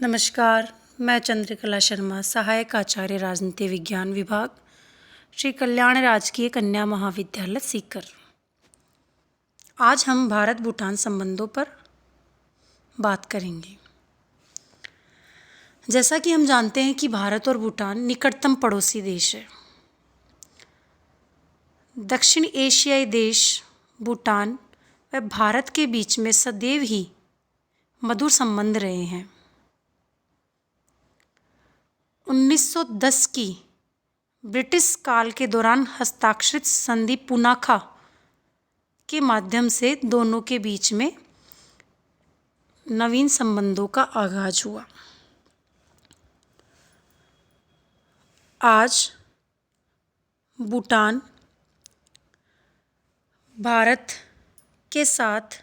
नमस्कार, मैं चंद्रकला शर्मा, सहायक आचार्य राजनीति विज्ञान विभाग, श्री कल्याण राजकीय कन्या महाविद्यालय सीकर। आज हम भारत भूटान संबंधों पर बात करेंगे। जैसा कि हम जानते हैं कि भारत और भूटान निकटतम पड़ोसी देश है। दक्षिण एशियाई देश भूटान व भारत के बीच में सदैव ही मधुर संबंध रहे हैं। 1910 की ब्रिटिश काल के दौरान हस्ताक्षरित संधि पुनाखा के माध्यम से दोनों के बीच में नवीन संबंधों का आगाज हुआ। आज भूटान भारत के साथ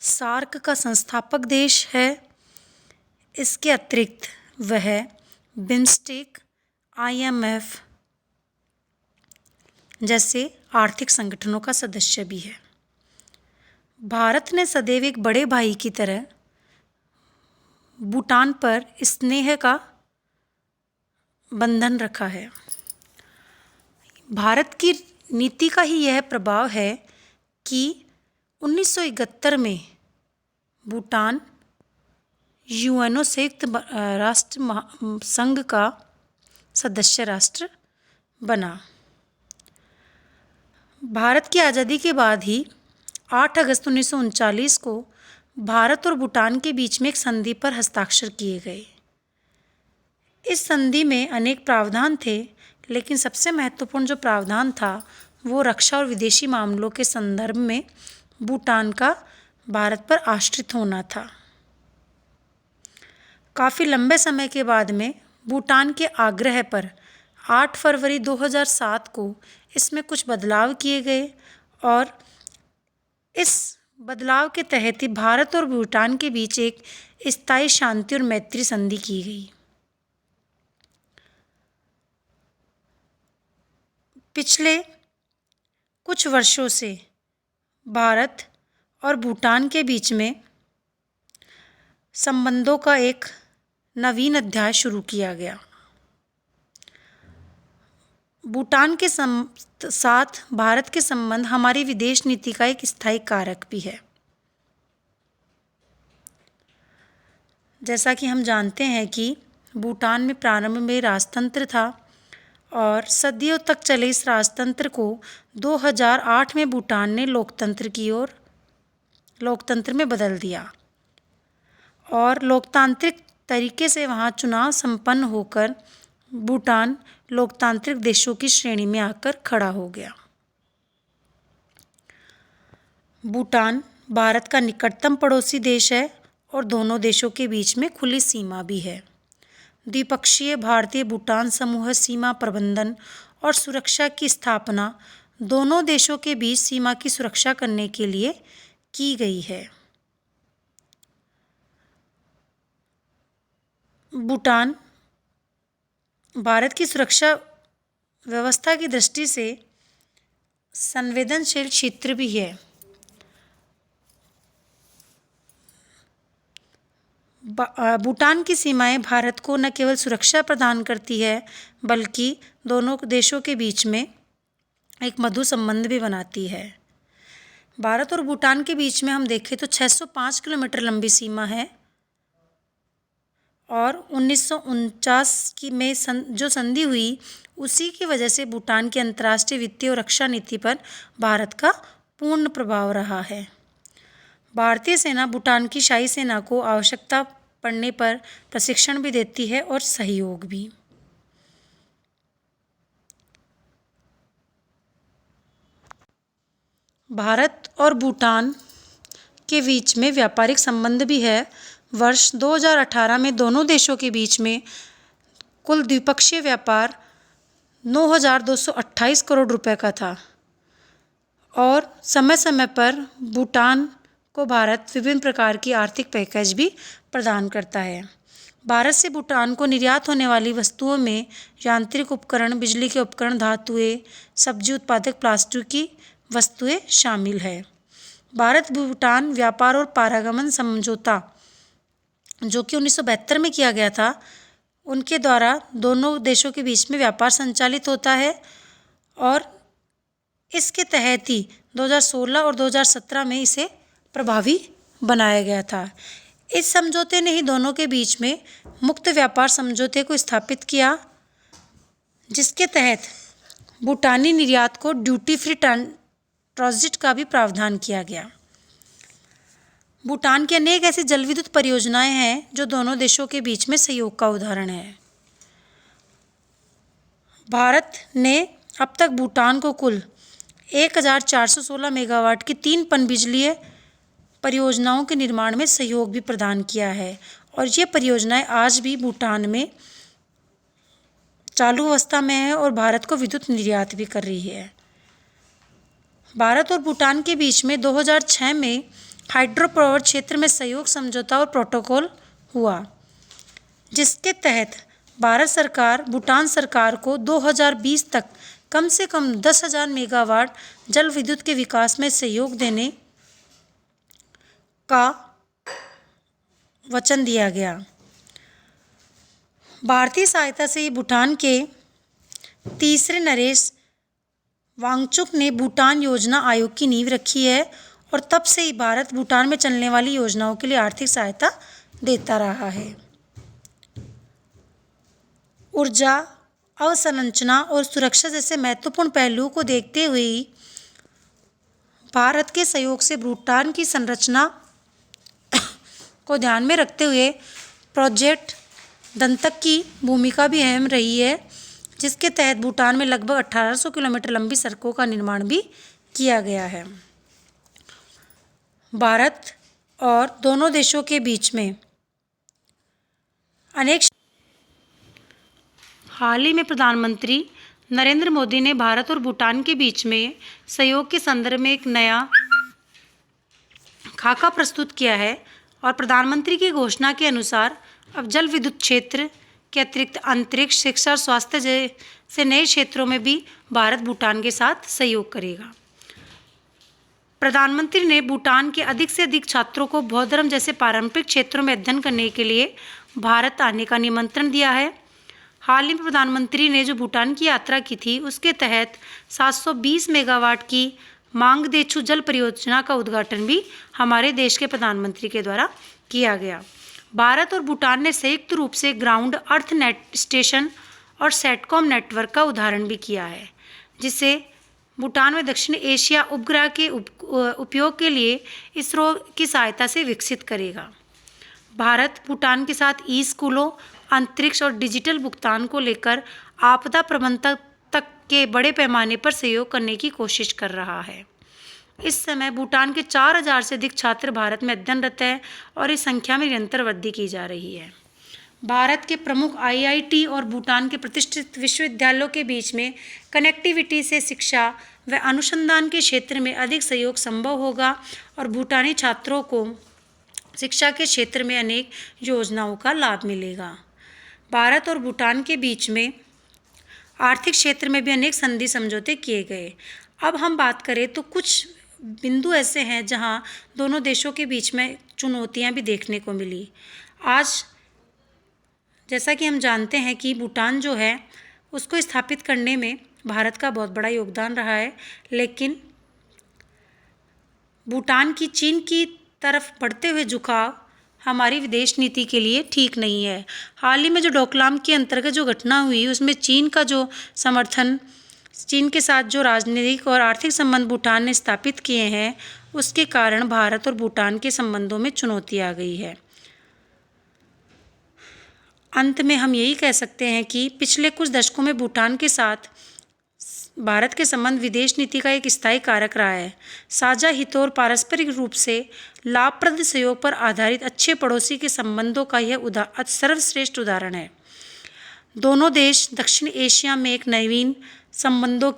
सार्क का संस्थापक देश है। इसके अतिरिक्त वह बिम्स्टेक, IMF जैसे आर्थिक संगठनों का सदस्य भी है। भारत ने सदैव एक बड़े भाई की तरह भूटान पर स्नेह का बंधन रखा है। भारत की नीति का ही यह प्रभाव है कि 1971 में भूटान यूएनओ संयुक्त राष्ट्र संघ का सदस्य राष्ट्र बना। भारत की आज़ादी के बाद ही 8 अगस्त 1939 को भारत और भूटान के बीच में एक संधि पर हस्ताक्षर किए गए। इस संधि में अनेक प्रावधान थे, लेकिन सबसे महत्वपूर्ण जो प्रावधान था वो रक्षा और विदेशी मामलों के संदर्भ में भूटान का भारत पर आश्रित होना था। काफ़ी लंबे समय के बाद में भूटान के आग्रह पर 8 फरवरी 2007 को इसमें कुछ बदलाव किए गए और इस बदलाव के तहत ही भारत और भूटान के बीच एक स्थायी शांति और मैत्री संधि की गई। पिछले कुछ वर्षों से भारत और भूटान के बीच में संबंधों का एक नवीन अध्याय शुरू किया गया। भूटान के साथ भारत के संबंध हमारी विदेश नीति का एक स्थायी कारक भी है। जैसा कि हम जानते हैं कि भूटान में प्रारंभ में राजतंत्र था और सदियों तक चले इस राजतंत्र को 2008 में भूटान ने लोकतंत्र में बदल दिया और लोकतांत्रिक तरीके से वहाँ चुनाव संपन्न होकर भूटान लोकतांत्रिक देशों की श्रेणी में आकर खड़ा हो गया। भूटान भारत का निकटतम पड़ोसी देश है और दोनों देशों के बीच में खुली सीमा भी है। द्विपक्षीय भारतीय भूटान समूह सीमा प्रबंधन और सुरक्षा की स्थापना दोनों देशों के बीच सीमा की सुरक्षा करने के लिए की गई है। भूटान भारत की सुरक्षा व्यवस्था की दृष्टि से संवेदनशील क्षेत्र भी है। भूटान की सीमाएं भारत को न केवल सुरक्षा प्रदान करती है बल्कि दोनों देशों के बीच में एक मधुर संबंध भी बनाती है। भारत और भूटान के बीच में हम देखें तो 605 किलोमीटर लंबी सीमा है और 1949 की में जो संधि हुई उसी की वजह से भूटान की अंतर्राष्ट्रीय वित्तीय और रक्षा नीति पर भारत का पूर्ण प्रभाव रहा है। भारतीय सेना भूटान की शाही सेना को आवश्यकता पड़ने पर प्रशिक्षण भी देती है और सहयोग भी। भारत और भूटान के बीच में व्यापारिक संबंध भी है। वर्ष 2018 में दोनों देशों के बीच में कुल द्विपक्षीय व्यापार 9,228 करोड़ रुपए का था और समय समय पर भूटान को भारत विभिन्न प्रकार की आर्थिक पैकेज भी प्रदान करता है। भारत से भूटान को निर्यात होने वाली वस्तुओं में यांत्रिक उपकरण, बिजली के उपकरण, धातुएं, सब्जी उत्पादक, प्लास्टिक की वस्तुएं शामिल है। भारत भूटान व्यापार और पारगमन समझौता जो कि 1972 में किया गया था, उनके द्वारा दोनों देशों के बीच में व्यापार संचालित होता है और इसके तहत ही 2016 और 2017 में इसे प्रभावी बनाया गया था। इस समझौते ने ही दोनों के बीच में मुक्त व्यापार समझौते को स्थापित किया, जिसके तहत भूटानी निर्यात को ड्यूटी फ्री ट्रांजिट का भी प्रावधान किया गया। भूटान की अनेक ऐसी जल विद्युत परियोजनाएं हैं जो दोनों देशों के बीच में सहयोग का उदाहरण है। भारत ने अब तक भूटान को कुल 1416 मेगावाट की 3 पनबिजलीय परियोजनाओं के निर्माण में सहयोग भी प्रदान किया है और ये परियोजनाएं आज भी भूटान में चालू अवस्था में है और भारत को विद्युत निर्यात भी कर रही है। भारत और भूटान के बीच में 2006 में हाइड्रो पावर क्षेत्र में सहयोग समझौता और प्रोटोकॉल हुआ, जिसके तहत भारत सरकार भूटान सरकार को 2020 तक कम से कम 10,000 मेगावाट जल विद्युत के विकास में सहयोग देने का वचन दिया गया। भारतीय सहायता से भूटान के तीसरे नरेश वांगचुक ने भूटान योजना आयोग की नींव रखी है और तब से ही भारत भूटान में चलने वाली योजनाओं के लिए आर्थिक सहायता देता रहा है। ऊर्जा, अवसंरचना और सुरक्षा जैसे महत्वपूर्ण पहलुओं को देखते हुए भारत के सहयोग से भूटान की संरचना को ध्यान में रखते हुए प्रोजेक्ट दंतक की भूमिका भी अहम रही है, जिसके तहत भूटान में लगभग 1800 किलोमीटर लंबी सड़कों का निर्माण भी किया गया है। भारत और दोनों देशों के बीच में अनेक हाल ही में प्रधानमंत्री नरेंद्र मोदी ने भारत और भूटान के बीच में सहयोग के संदर्भ में एक नया खाका प्रस्तुत किया है और प्रधानमंत्री की घोषणा के अनुसार अब जल विद्युत क्षेत्र के अतिरिक्त अंतरिक्ष, शिक्षा और स्वास्थ्य जैसे नए क्षेत्रों में भी भारत भूटान के साथ सहयोग करेगा। प्रधानमंत्री ने भूटान के अधिक से अधिक छात्रों को बौद्ध धर्म जैसे पारंपरिक क्षेत्रों में अध्ययन करने के लिए भारत आने का निमंत्रण दिया है। हाल ही में प्रधानमंत्री ने जो भूटान की यात्रा की थी, उसके तहत 720 मेगावाट की मांगदेछू जल परियोजना का उद्घाटन भी हमारे देश के प्रधानमंत्री के द्वारा किया गया। भारत और भूटान ने संयुक्त रूप से ग्राउंड अर्थ नेट स्टेशन और सैटकॉम नेटवर्क का उदाहरण भी किया है, जिसे भूटान में दक्षिण एशिया उपग्रह के उपयोग के लिए इसरो की सहायता से विकसित करेगा। भारत भूटान के साथ ई स्कूलों, अंतरिक्ष और डिजिटल भुगतान को लेकर आपदा प्रबंधन तक के बड़े पैमाने पर सहयोग करने की कोशिश कर रहा है। इस समय भूटान के 4000 से अधिक छात्र भारत में अध्ययनरत हैं और इस संख्या में निरंतर वृद्धि की जा रही है। भारत के प्रमुख IIT और भूटान के प्रतिष्ठित विश्वविद्यालयों के बीच में कनेक्टिविटी से शिक्षा व अनुसंधान के क्षेत्र में अधिक सहयोग संभव होगा और भूटानी छात्रों को शिक्षा के क्षेत्र में अनेक योजनाओं का लाभ मिलेगा। भारत और भूटान के बीच में आर्थिक क्षेत्र में भी अनेक संधि समझौते किए गए। अब हम बात करें तो कुछ बिंदु ऐसे हैं जहां दोनों देशों के बीच में चुनौतियां भी देखने को मिली। आज जैसा कि हम जानते हैं कि भूटान जो है उसको स्थापित करने में भारत का बहुत बड़ा योगदान रहा है, लेकिन भूटान की चीन की तरफ बढ़ते हुए झुकाव हमारी विदेश नीति के लिए ठीक नहीं है। हाल ही में जो डोकलाम के अंतर्गत जो घटना हुई, उसमें चीन का जो समर्थन, चीन के साथ जो राजनीतिक और आर्थिक संबंध भूटान ने स्थापित किए हैं, उसके कारण भारत और भूटान के संबंधों में चुनौती आ गई है। अंत में हम यही कह सकते हैं कि पिछले कुछ दशकों में भूटान के साथ भारत के संबंध विदेश नीति का एक स्थायी कारक रहा है। साझा हितों और पारस्परिक रूप से लाभप्रद सहयोग पर आधारित अच्छे पड़ोसी के संबंधों का यह सर्वश्रेष्ठ उदाहरण है। दोनों देश दक्षिण एशिया में एक नवीन संबंधों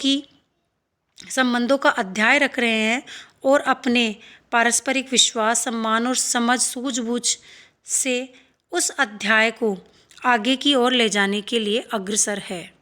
का अध्याय रख रहे हैं और अपने पारस्परिक विश्वास, सम्मान और समझ सूझबूझ से उस अध्याय को आगे की ओर ले जाने के लिए अग्रसर है।